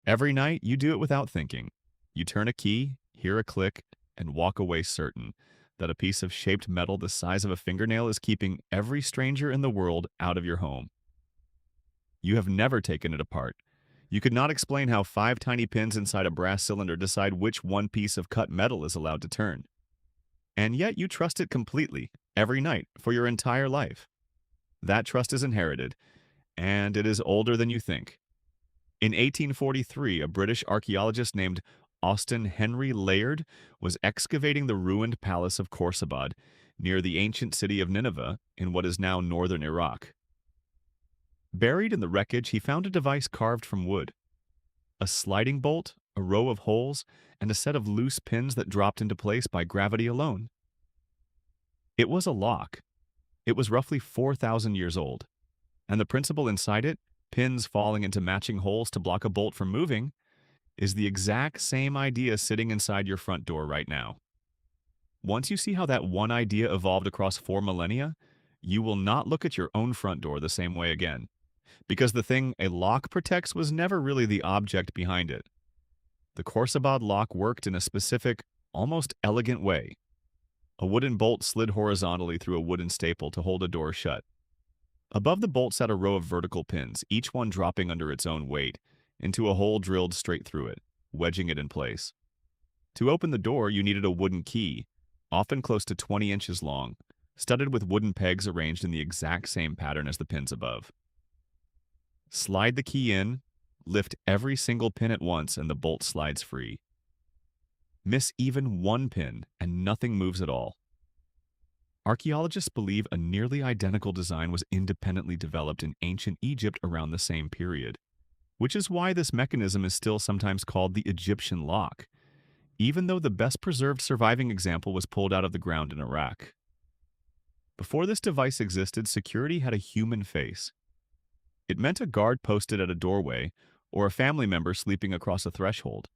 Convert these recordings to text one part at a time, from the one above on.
Every night, you do it without thinking. You turn a key, hear a click, and walk away certain that a piece of shaped metal the size of a fingernail is keeping every stranger in the world out of your home. You have never taken it apart. You could not explain how five tiny pins inside a brass cylinder decide which one piece of cut metal is allowed to turn. And yet you trust it completely, every night, for your entire life. That trust is inherited, and it is older than you think. In 1843, a British archaeologist named Austin Henry Layard was excavating the ruined palace of Khorsabad near the ancient city of Nineveh in what is now northern Iraq. Buried in the wreckage, he found a device carved from wood, a sliding bolt, a row of holes, and a set of loose pins that dropped into place by gravity alone. It was a lock. It was roughly 4,000 years old, and the principle inside it, pins falling into matching holes to block a bolt from moving, is the exact same idea sitting inside your front door right now. Once you see how that one idea evolved across 4 millennia, you will not look at your own front door the same way again, because the thing a lock protects was never really the object behind it. The Khorsabad lock worked in a specific, almost elegant way. A wooden bolt slid horizontally through a wooden staple to hold a door shut. Above the bolt sat a row of vertical pins, each one dropping under its own weight, into a hole drilled straight through it, wedging it in place. To open the door, you needed a wooden key, often close to 20 inches long, studded with wooden pegs arranged in the exact same pattern as the pins above. Slide the key in, lift every single pin at once, and the bolt slides free. Miss even one pin, and nothing moves at all. Archaeologists believe a nearly identical design was independently developed in ancient Egypt around the same period, which is why this mechanism is still sometimes called the Egyptian lock, even though the best preserved surviving example was pulled out of the ground in Iraq. Before this device existed, security had a human face. It meant a guard posted at a doorway or a family member sleeping across a threshold.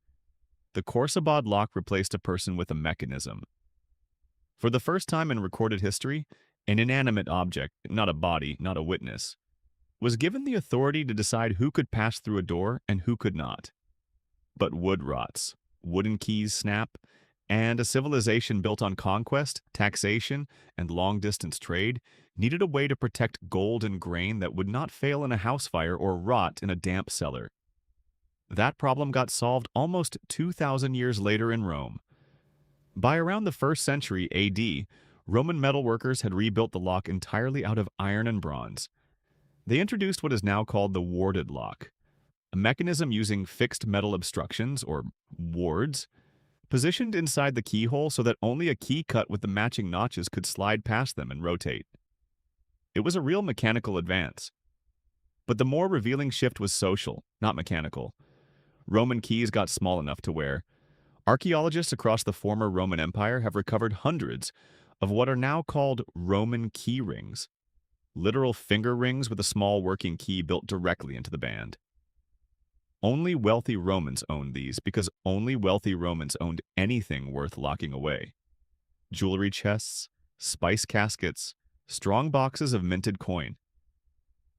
The Khorsabad lock replaced a person with a mechanism. For the first time in recorded history, an inanimate object, not a body, not a witness, was given the authority to decide who could pass through a door and who could not. But wood rots, wooden keys snap, and a civilization built on conquest, taxation, and long-distance trade needed a way to protect gold and grain that would not fail in a house fire or rot in a damp cellar. That problem got solved almost 2,000 years later in Rome. By around the 1st century AD, Roman metalworkers had rebuilt the lock entirely out of iron and bronze. They introduced what is now called the warded lock, a mechanism using fixed metal obstructions, or wards, positioned inside the keyhole so that only a key cut with the matching notches could slide past them and rotate. It was a real mechanical advance. But the more revealing shift was social, not mechanical. Roman keys got small enough to wear. Archaeologists across the former Roman Empire have recovered hundreds of what are now called Roman key rings, literal finger rings with a small working key built directly into the band. Only wealthy Romans owned these because only wealthy Romans owned anything worth locking away. Jewelry chests, spice caskets, strong boxes of minted coin.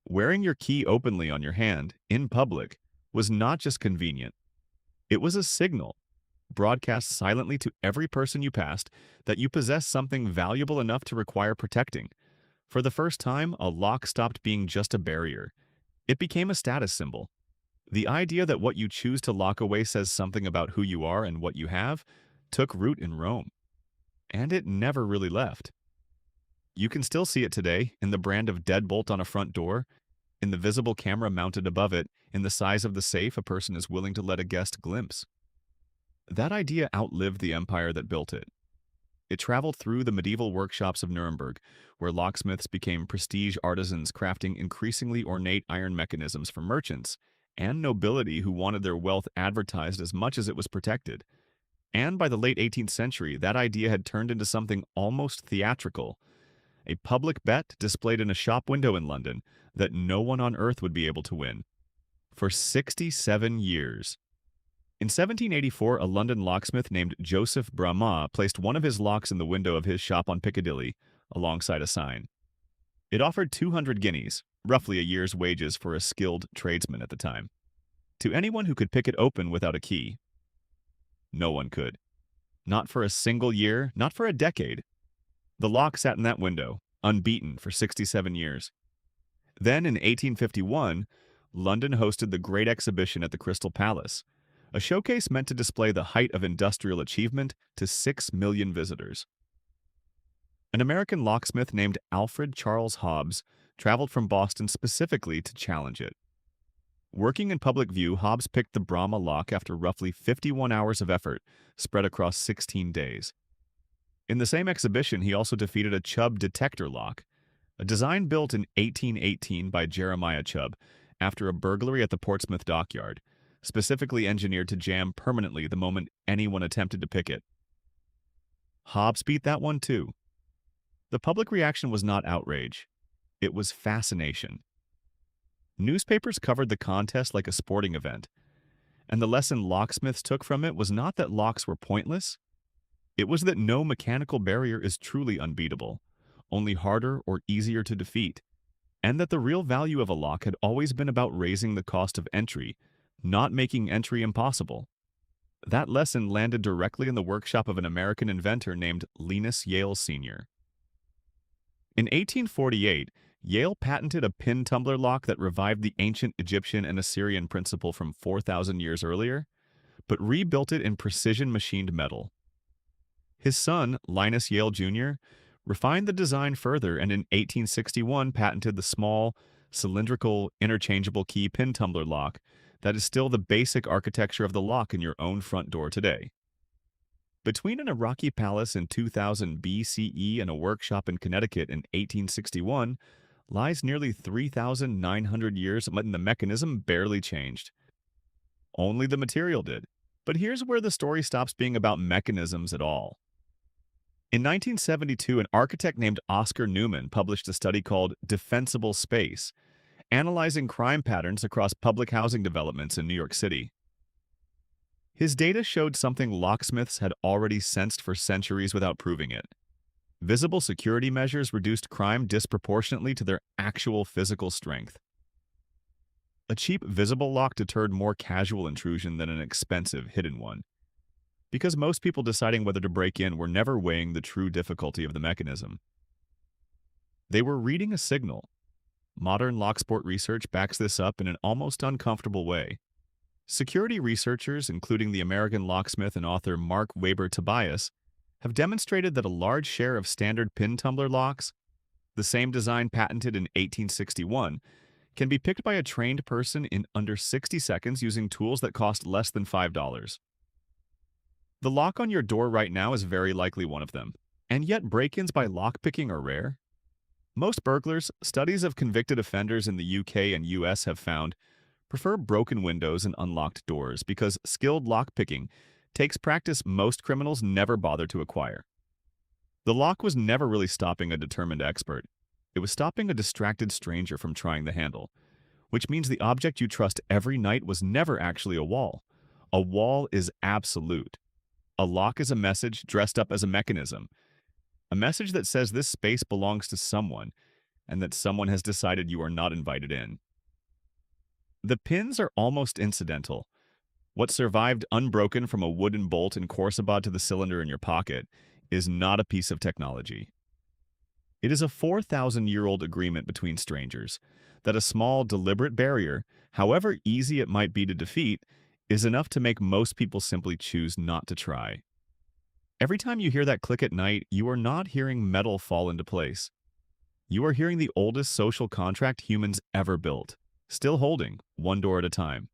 Wearing your key openly on your hand, in public, was not just convenient. It was a signal, broadcast silently to every person you passed, that you possessed something valuable enough to require protecting. For the first time, a lock stopped being just a barrier. It became a status symbol. The idea that what you choose to lock away says something about who you are and what you have took root in Rome. And it never really left. You can still see it today in the brand of deadbolt on a front door, in the visible camera mounted above it, in the size of the safe a person is willing to let a guest glimpse. That idea outlived the empire that built it. It traveled through the medieval workshops of Nuremberg, where locksmiths became prestige artisans crafting increasingly ornate iron mechanisms for merchants and nobility who wanted their wealth advertised as much as it was protected. And by the late 18th century, that idea had turned into something almost theatrical, a public bet displayed in a shop window in London that no one on earth would be able to win. For 67 years. In 1784, a London locksmith named Joseph Bramah placed one of his locks in the window of his shop on Piccadilly, alongside a sign. It offered 200 guineas, roughly a year's wages for a skilled tradesman at the time. To anyone who could pick it open without a key, no one could. Not for a single year, not for a decade. The lock sat in that window, unbeaten for 67 years. Then in 1851, London hosted the Great Exhibition at the Crystal Palace, a showcase meant to display the height of industrial achievement to 6 million visitors. An American locksmith named Alfred Charles Hobbs traveled from Boston specifically to challenge it. Working in public view, Hobbs picked the Brahma lock after roughly 51 hours of effort, spread across 16 days. In the same exhibition, he also defeated a Chubb detector lock, a design built in 1818 by Jeremiah Chubb after a burglary at the Portsmouth dockyard, specifically engineered to jam permanently the moment anyone attempted to pick it. Hobbs beat that one too. The public reaction was not outrage. It was fascination. Newspapers covered the contest like a sporting event, and the lesson locksmiths took from it was not that locks were pointless. It was that no mechanical barrier is truly unbeatable, only harder or easier to defeat, and that the real value of a lock had always been about raising the cost of entry, not making entry impossible. That lesson landed directly in the workshop of an American inventor named Linus Yale Sr. In 1848, Yale patented a pin tumbler lock that revived the ancient Egyptian and Assyrian principle from 4,000 years earlier, but rebuilt it in precision machined metal. His son, Linus Yale Jr., refined the design further and in 1861 patented the small, cylindrical, interchangeable key pin tumbler lock that is still the basic architecture of the lock in your own front door today. Between an Iraqi palace in 2000 BCE and a workshop in Connecticut in 1861 lies nearly 3,900 years when the mechanism barely changed. Only the material did. But here's where the story stops being about mechanisms at all. In 1972, an architect named Oscar Newman published a study called Defensible Space, analyzing crime patterns across public housing developments in New York City. His data showed something locksmiths had already sensed for centuries without proving it. Visible security measures reduced crime disproportionately to their actual physical strength. A cheap visible lock deterred more casual intrusion than an expensive hidden one, because most people deciding whether to break in were never weighing the true difficulty of the mechanism. They were reading a signal. Modern locksport research backs this up in an almost uncomfortable way. Security researchers, including the American locksmith and author Mark Weber Tobias, have demonstrated that a large share of standard pin tumbler locks, the same design patented in 1861, can be picked by a trained person in under 60 seconds using tools that cost less than $5. The lock on your door right now is very likely one of them, and yet break-ins by lockpicking are rare. Most burglars, studies of convicted offenders in the UK and US have found, prefer broken windows and unlocked doors because skilled lockpicking takes practice most criminals never bother to acquire. The lock was never really stopping a determined expert. It was stopping a distracted stranger from trying the handle, which means the object you trust every night was never actually a wall. A wall is absolute. A lock is a message dressed up as a mechanism. A message that says this space belongs to someone, and that someone has decided you are not invited in. The pins are almost incidental. What survived unbroken from a wooden bolt in Khorsabad to the cylinder in your pocket is not a piece of technology. It is a 4,000-year-old agreement between strangers that a small, deliberate barrier, however easy it might be to defeat, is enough to make most people simply choose not to try. Every time you hear that click at night, you are not hearing metal fall into place. You are hearing the oldest social contract humans ever built, still holding, one door at a time.